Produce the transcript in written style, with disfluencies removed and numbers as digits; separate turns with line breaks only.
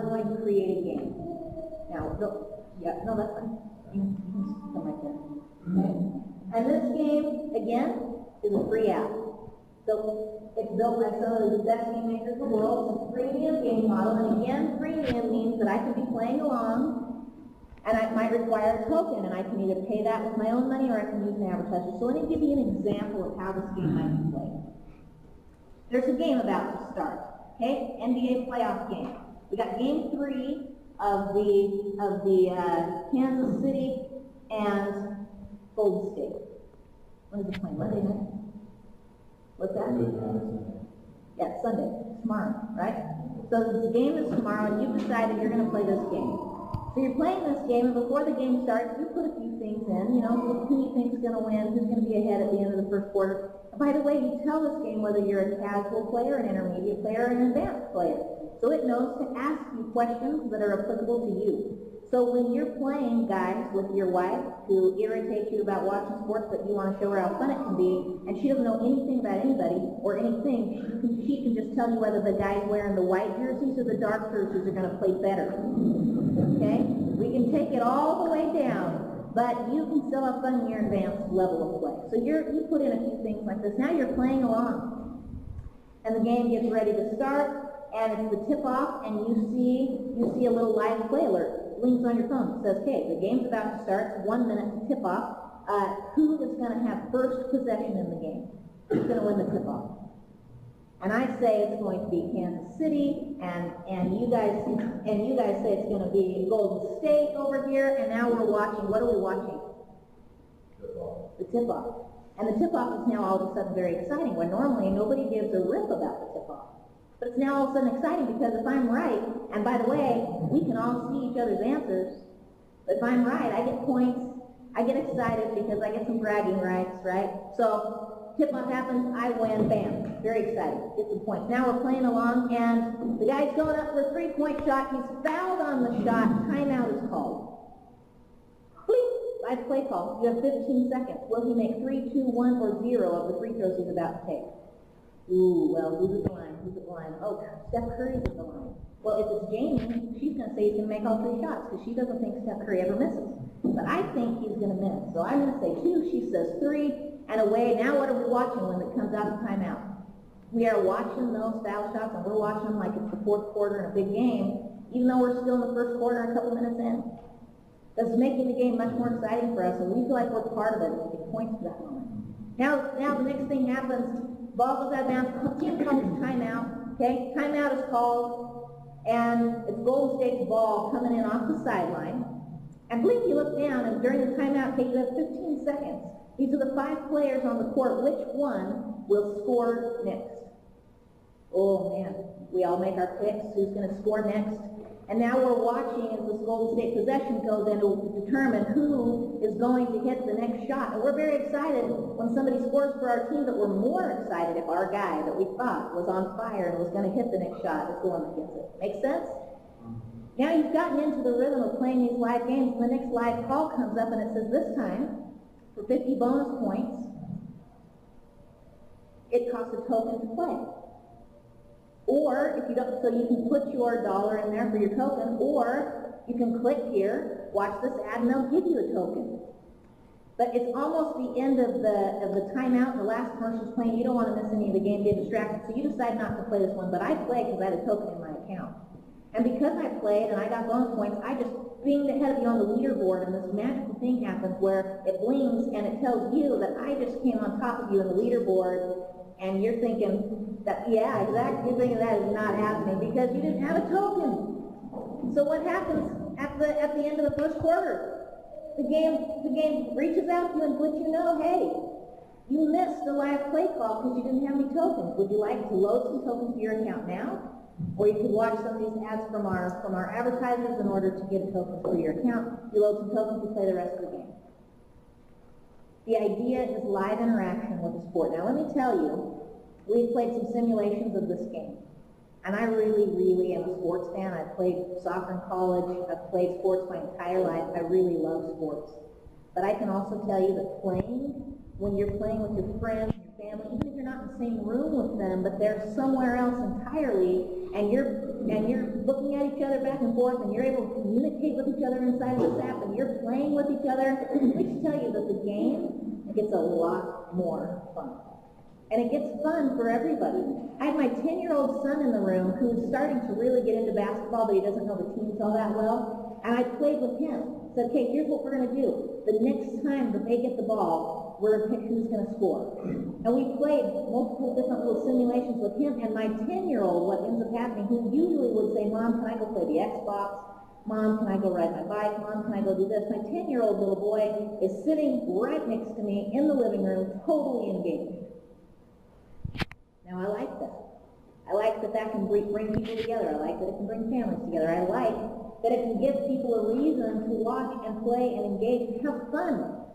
we're going to create a game. Now, no, that's fine. You can come right there. Okay. And this game, again, is a free app. So it's built by some of the best game makers in the world. It's a freemium game model, and again, freemium means that I can be playing along, and I might require a token, and I can either pay that with my own money or I can use an advertiser. So let me give you an example of how this game might be played. There's a game about to start, okay? NBA playoff game. We got game 3 of the Kansas City and Golden State. When is it playing? Monday night? What's that? Yeah, Sunday. Tomorrow, right? So the game is tomorrow, and you've decided you're going to play this game. So you're playing this game, and before the game starts, you put a few things in. You know, who you think is going to win, who's going to be ahead at the end of the first quarter. And by the way, you tell this game whether you're a casual player, an intermediate player, or an advanced player. So it knows to ask you questions that are applicable to you. So when you're playing, guys, with your wife who irritates you about watching sports, but you want to show her how fun it can be, and she doesn't know anything about anybody or anything, she can just tell you whether the guys wearing the white jerseys or the dark jerseys are going to play better. Okay? We can take it all the way down, but you can still have fun in your advanced level of play. So you put in a few things like this. Now you're playing along, and the game gets ready to start, and it's the tip-off, and you see a little live play alert. Blinks on your phone. It says, okay, the game's about to start. It's 1 minute to tip off. Who is going to have first possession in the game? Who's going to win the tip-off? And I say it's going to be Kansas City, and you guys say it's going to be Golden State over here. And now we're watching. What are we watching? Tip-off. The tip-off. And the tip-off is now all of a sudden very exciting, where normally nobody gives a rip about the tip-off. But it's now all of a sudden exciting because if I'm right, and by the way, we can all see each other's answers, but if I'm right, I get points, I get excited because I get some bragging rights, right? So, tip-off happens, I win, bam, very excited, get some points. Now we're playing along, and the guy's going up for a three-point shot, he's fouled on the shot, timeout is called. Bleep, live play call, you have 15 seconds. Will he make 3, 2, 1, or 0 of the free throws he's about to take? Ooh, well, who's at the line? Who's at the line? Oh, Steph Curry's at the line. Well, if it's Jamie, she's going to say he's going to make all 3 shots because she doesn't think Steph Curry ever misses. But I think he's going to miss. So I'm going to say 2, she says 3, and away. Now what are we watching when it comes out of timeout? We are watching those foul shots, and we're watching them like it's the 4th quarter in a big game, even though we're still in the 1st quarter and a couple minutes in. That's making the game much more exciting for us, and we feel like we're part of it. We get points to that moment. Now the next thing happens. Ball goes out of bounds, team calls timeout, okay? Timeout is called, and it's Golden State's ball coming in off the sideline. And blink, you look down, and during the timeout, okay, you have 15 seconds. These are the 5 players on the court. Which one will score next? Oh, man. We all make our picks. Who's going to score next? And now we're watching as this Golden State possession goes in to determine who is going to hit the next shot. And we're very excited when somebody scores for our team, but we're more excited if our guy that we thought was on fire and was going to hit the next shot is the one that gets it. Make sense? Now you've gotten into the rhythm of playing these live games, and the next live call comes up and it says this time, for 50 bonus points, it costs a token to play. Or, if you don't, so you can put your dollar in there for your token, or you can click here, watch this ad, and they'll give you a token. But it's almost the end of the timeout, the last commercial's playing, you don't want to miss any of the game, get distracted, so you decide not to play this one, but I played because I had a token in my account. And because I played and I got bonus points, I just binged ahead of you on the leaderboard, and this magical thing happens where it blinks and it tells you that I just came on top of you in the leaderboard, and you're thinking that, yeah, exactly, you're thinking that is not happening because you didn't have a token. So what happens at the end of the first quarter? The game reaches out to you and lets you know, hey, you missed the live play call because you didn't have any tokens. Would you like to load some tokens to your account now? Or you could watch some of these ads from our advertisers in order to get a token for your account. You load some tokens, you play the rest of the game. The idea is live interaction with the sport. Now let me tell you, we've played some simulations of this game. And I really, really am a sports fan. I've played soccer in college. I've played sports my entire life. I really love sports. But I can also tell you that when you're playing with your friends, you're family, even if you're not in the same room with them, but they're somewhere else entirely, and you're looking at each other back and forth, and you're able to communicate with each other inside of this app, and you're playing with each other, let me just tell you that the game gets a lot more fun. And it gets fun for everybody. I had my 10-year-old son in the room who's starting to really get into basketball, but he doesn't know the teams all that well. And I played with him. Said, okay, here's what we're going to do. The next time that they get the ball, we're going to pick who's going to score. And we played multiple different little simulations with him. And my 10-year-old, what ends up happening, who usually would say, Mom, can I go play the Xbox? Mom, can I go ride my bike? Mom, can I go do this? My 10-year-old little boy is sitting right next to me in the living room, totally engaged. Now, I like that. I like that that can bring people together. I like that it can bring families together. I like that it can give people a reason to watch and play and engage and have fun.